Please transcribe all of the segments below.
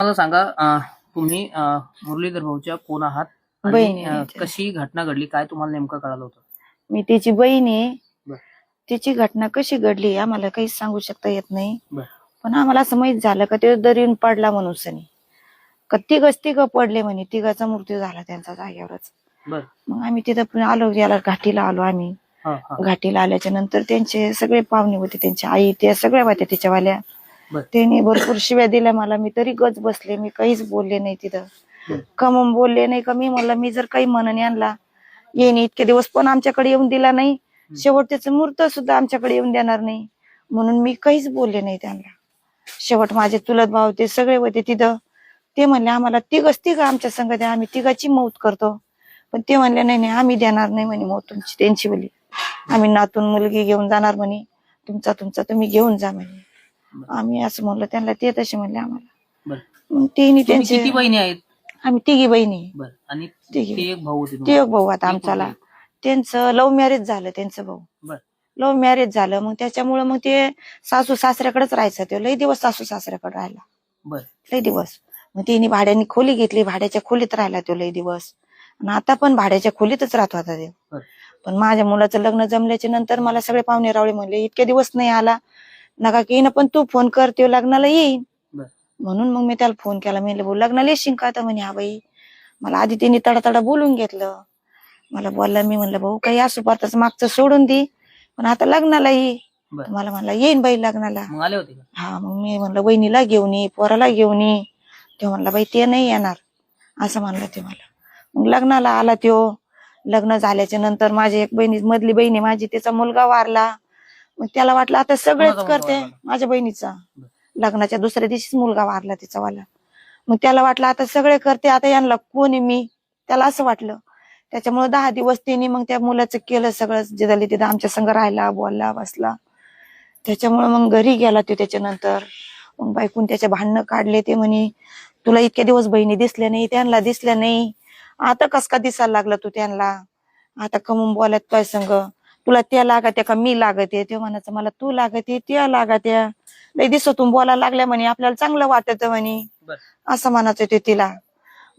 मला सांगा, तुम्ही मुरलीधर भाऊच्या कोण आहात बहीण आणि आहे. कशी घटना घडली, काय तुम्हाला नेमकं कळालं होतं? मी त्याची बहीण आहे. बर. त्याची घटना कशी घडली आम्हाला काहीच सांगू शकता येत नाही. बर. पण आम्हाला असं माहित झालं का ते दरीन पडला म्हणून सनी का तिघ पडले म्हणे, तिघाचा मृत्यू झाला त्यांचा जागेवरच. बर. मग आम्ही तिथं आलो, याला घाटीला आलो आम्ही. घाटीला आल्याच्या नंतर त्यांचे सगळे पाहुणे होते, त्यांची आई त्या सगळ्या होत्या त्याच्यावाल्या. बर. त्यांनी भरपूर शिव्या दिल्या मला. मी तरी गज बसले, मी काहीच बोलले नाही तिथं. कमून बोलले नाही का. मी म्हणलं मी जर काही म्हणून आणला येईन इतके दिवस, पण आमच्याकडे येऊन दिला नाही. शेवट त्याचं मूर्त सुद्धा आमच्याकडे येऊन देणार नाही म्हणून मी काहीच बोलले नाही त्यांना. शेवट माझे चुलत भाऊ ते सगळे होते तिथं. ते म्हणले आम्हाला तिघ आमच्या संग द्या, आम्ही तिघाची मौत करतो. पण ते म्हणले नाही नाही, आम्ही देणार नाही म्हणे मौत तुमची, त्यांची बोली. आम्ही नातून मुलगी घेऊन जाणार म्हणे, तुमचा तुम्ही घेऊन जा म्हणे. आम्ही असं म्हणलं त्यांना, ते तसे म्हणले आम्हाला. मग त्यांनी त्यांचे किती बहिणी आहेत? आम्ही तिघी बहिणी. आणि तिघी. ते एक भाऊ होते? ते एक भाऊ आता आमच्याला. त्यांचं लव्ह मॅरेज झालं त्यांचं भाऊ. लव्ह मॅरेज झालं, मग त्याच्यामुळे मग ते सासू सासऱ्याकडेच राहायचं. ते लई दिवस सासू सासऱ्याकडे राहिला. लई दिवस. मग तिने भाड्याने खोली घेतली, भाड्याच्या खोलीत राहिला तो लई दिवस. आणि आता पण भाड्याच्या खोलीतच राहत होता ते. पण माझ्या मुलाचं लग्न जमल्याच्या नंतर मला सगळे पाहुणे रावळे म्हणले इतके दिवस नाही आला नका की ना, पण तू फोन कर, तो लग्नाला येईन. म्हणून मग मी त्याला फोन केला. मी भाऊ लग्नाला येशील का? तर म्हणे हा बाई. मला आधी त्यांनी तडातडा बोलून घेतलं. मला बोलला. मी म्हणलं भाऊ काही असू पाहताच मागचं सोडून दे, पण आता लग्नाला ये. मला म्हणला येईन बाई लग्नाला. हा. मग मी म्हणलं वहिनीला घेऊन ये, पोराला घेऊन ये. ते म्हणला बाई ते नाही येणार असं म्हणलं ते मला. मग लग्नाला आला त्यो. लग्न झाल्याच्या नंतर माझी एक बहिणी, मधली बहिणी माझी, त्याचा मुलगा वारला. मग त्याला वाटलं आता सगळेच करते. माझ्या बहिणीचा लग्नाच्या दुसऱ्या दिवशीच मुलगा वारला तिचा वाला. मग त्याला वाटलं आता सगळे करते, आता यांना कोण आहे मी, त्याला असं वाटलं. त्याच्यामुळे 10 दिवस त्यांनी मग त्या मुलाचं केलं सगळं, जिथं तिथं आमच्या संग राहिला, बोलला, बसला. त्याच्यामुळे मग घरी गेला तो त्याच्यानंतर. मग बायकून त्याच्या भांडणं काढले. ते म्हणे तुला इतके दिवस बहिणी दिसल्या नाही, त्यांना दिसल्या नाही, आता कस का दिसायला लागला तू त्यांना, आता कमून बोलत काय संग, तुला त्या लागत्या का मी लागते? ते म्हणायचं मला तू लागते, त्या लागत्या, लई दिवसातून बोलायला लागल्या म्हणे, आपल्याला चांगलं वाटत म्हणे, असं म्हणायचं ते तिला.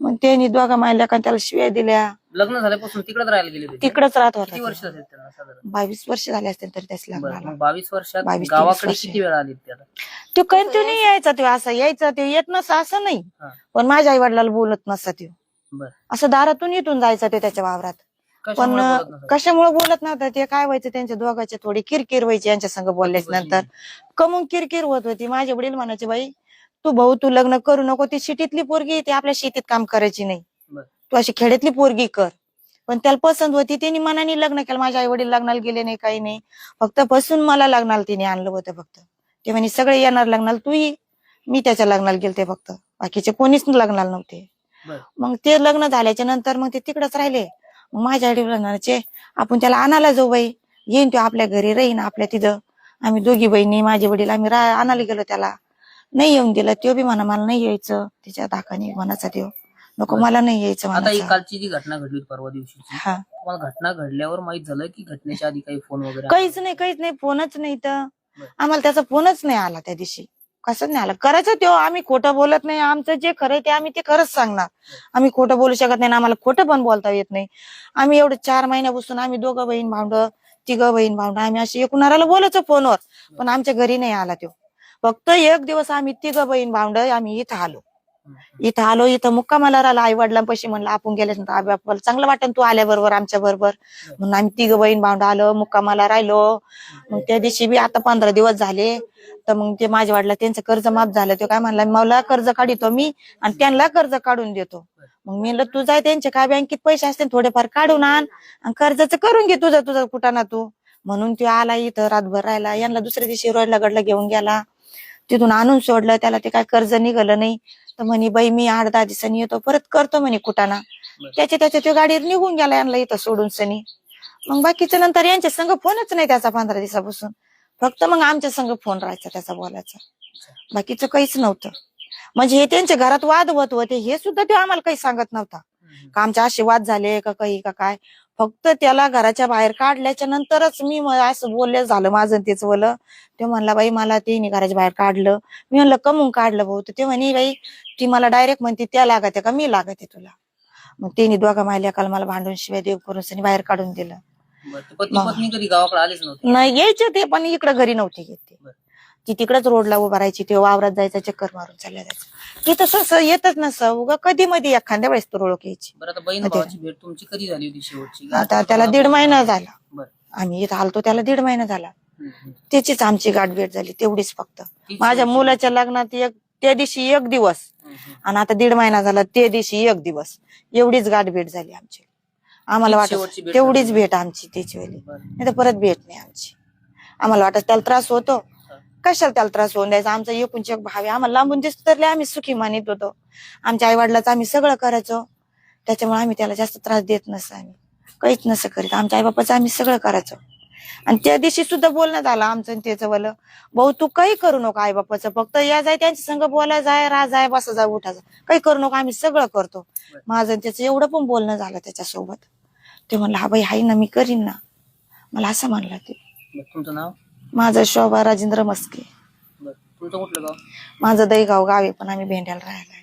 मग त्यांनी दोघा मायल्या का त्याला शिव्या दिल्या. लग्न झाल्यापासून तिकडेच राहायला गेले? तिकडेच राहत होता. किती वर्ष झाले त्यांना? साधारण 22 वर्ष झाले असतील तरी त्याच लग्नाला. 22 वर्षात 22-23 गावाकडे किती वेळा आले त्याला? तो कंटिन्यू यायचा, तो असं यायचा, ते येत नसा असं नाही. पण माझ्या आई वडिलाला बोलत नसता तो. असं दारातून इथून जायचं ते त्याच्या वावरात. पण कशामुळे बोलत नव्हतं ते काय व्हायचं, त्यांच्या दोघांच्या थोडी किरकिर व्हायची यांच्या संग बोलल्याच्या नंतर. कमून किरकिर होत होती. माझे वडील म्हणायचे बाई तू भाऊ तू लग्न करू नको, ती शेतीतली पोरगी, ती आपल्या शेतीत काम करायची नाही, तू अशी खेड्यातली पोरगी कर. पण त्याला पसंत होती, त्यांनी मनाने लग्न केलं. माझे आई वडील लग्नाला गेले नाही, काही नाही, फक्त बसून मला लग्नाला तिने आणलं होतं. फक्त ते म्हणे सगळे येणार लग्नाला, तू ये. मी त्याच्या लग्नाला गेलते फक्त, बाकीचे कोणीच लग्नाला नव्हते. मग ते लग्न झाल्याच्या नंतर मग ते तिकडेच राहिले. मग माझ्या आई वडिलांचे आपण त्याला आणायला जाऊ बाई, येईन तो आपल्या घरी राहीन आपल्या तिथं. आम्ही दोघी बहिणी माझे वडील आम्ही आणायला गेलो. त्याला नाही येऊन दिलं. तो बी म्हणा मला नाही यायचं, तिच्या धाकाने म्हणाचा देव नको, मला नाही यायचं. आता ही कालची जी घटना घडली परवा दिवशीची, तुम्हाला घटना घडल्यावर माहित झालं की घटनेच्या आधी काही फोन वगैरे? काहीच नाही, फोनच नाही. तर आम्हाला त्याचा फोनच नाही आला त्या दिवशी, कसं नाही आला. करायचं तो, आम्ही खोटं बोलत नाही, आमचं जे खरं ते आम्ही ते खरंच सांगणार. आम्ही खोटं बोलू शकत नाही, आम्हाला खोटं पण बोलता येत नाही. आम्ही एवढं 4 महिन्यापासून आम्ही दोघं बहीण भावंड, तिघं बहीण भावंड, आम्ही अशी एकूणाला बोलायचो फोनवर, पण आमच्या घरी नाही आला तो. फक्त एक दिवस आम्ही तिघं बहीण भावंड आम्ही इथं आलो. इथं मुक्कामाला राहिला. आई वडिलांपाशी म्हणलं आपण गेल्यानंतर आपल्याला चांगलं वाटेल तू आल्याबरोबर आमच्या बरोबर, म्हणून आम्ही तिघं बहीण भावंड आलो, मुक्कामाला राहिलो. मग त्या दिवशी बी आता 15 दिवस झाले. तर मग ते माझ्या वडिला त्यांचं कर्ज माफ झालं. तो काय म्हणला मला कर्ज काढितो मी आणि त्यांना कर्ज काढून देतो. मग मी म्हणलं तू जाय, त्यांचे काय बँकेत पैसे असतील थोडेफार काढून आण आणि कर्जाचं करून घे तुझं कुठं तू. म्हणून तो आला इथं, रातभर राहिला. यांना दुसऱ्या दिवशी रोडला गडला घेऊन गेला, तिथून आणून सोडलं. त्याला ते काय कर्ज निघालं नाही. तर म्हणे बाई मी 8-10 दिवसांनी येतो, परत करतो म्हणे कुटाणा. त्याच्या तो गाडीवर निघून गेला यांना इथं सोडून सनी. मग बाकीच्या नंतर यांच्या संग फोनच नाही त्याचा 15 दिवसापासून. फक्त मग आमच्या संग फोन राहायचा त्याचा बोलायचा, बाकीचं काहीच नव्हतं. म्हणजे हे त्यांच्या घरात वाद होत होते हे सुद्धा ते आम्हाला काही सांगत नव्हता का आमचे असे वाद झाले का काही का काय. फक्त त्याला घराच्या बाहेर काढल्याच्या नंतरच मी असं बोलले झालं माझं तेच बोल. ते म्हणला बाई मला ते घराच्या बाहेर काढलं. मी म्हणलं कमून काढलं भाऊ. तर ते म्हणे बाई ती मला डायरेक्ट म्हणते त्या लागते का मी लागते तुला. मग त्यांनी दोघा मायलेकाला मला भांडून शिवाय देव करून बाहेर काढून दिलं. पत्नी कधी गावाकडे आलेच नव्हते? नाही यायचे ते पण इकडे घरी नव्हते येत ते. ती तिकडेच रोडला उभा राहायची. ते वावरात जायचा चक्कर मारून चालल्या जायचं. ती तसं येतच नसं उगा कधी मध्ये एखाद्या वेळेस तो ओळख यायची. बरं आता बहीण भावाची भेट तुमची कधी झाली होती शेवटची? आता त्याला 1.5 महिना झाला. आम्ही इथं आलतो त्याला 1.5 महिना झाला. त्याचीच आमची गाठ भेट झाली तेवढीच फक्त. माझ्या मुलाच्या लग्नात त्या दिवशी 1 दिवस आणि आता 1.5 महिना झाला त्या दिवशी 1 दिवस एवढीच गाठ भेट झाली आमची. आम्हाला वाटत तेवढीच भेट आमची त्याची वेळी. नाही तर परत भेट नाही आमची. आम्हाला वाटत त्याला त्रास होतो. कशाला त्याला त्रास होऊन द्यायचा. आमचा एकूण एक भाव आहे. आम्हाला लांबून दिसतो तर आम्ही सुखी मानित होतो. आमच्या आई वडिलाचं आम्ही सगळं करायचो. त्याच्यामुळे आम्ही त्याला जास्त त्रास देत नसतो. आम्ही काहीच नसं करीत. आमच्या आई बापाचं आम्ही सगळं करायचो. आणि त्या दिवशी सुद्धा बोलणं झालं आमचं त्याचं वालं भाऊ तू काही करू नको आई बापाचं फक्त या जाय त्यांच्या संग बोलाय जाय राह जाय बसा जाय उठा जाय काही करू नको आम्ही सगळं करतो. माझं त्याचं एवढं पण बोलणं झालं त्याच्यासोबत. ते म्हणलं हा बाई हाय ना मी करीन ना. मला असं म्हणलं ते. तुमचं नाव? माझं शोभा राजेंद्र मस्के. तुमचं कुठलं गाव? माझं दहीगाव गाव आहे पण आम्ही भेंड्याला राहायला.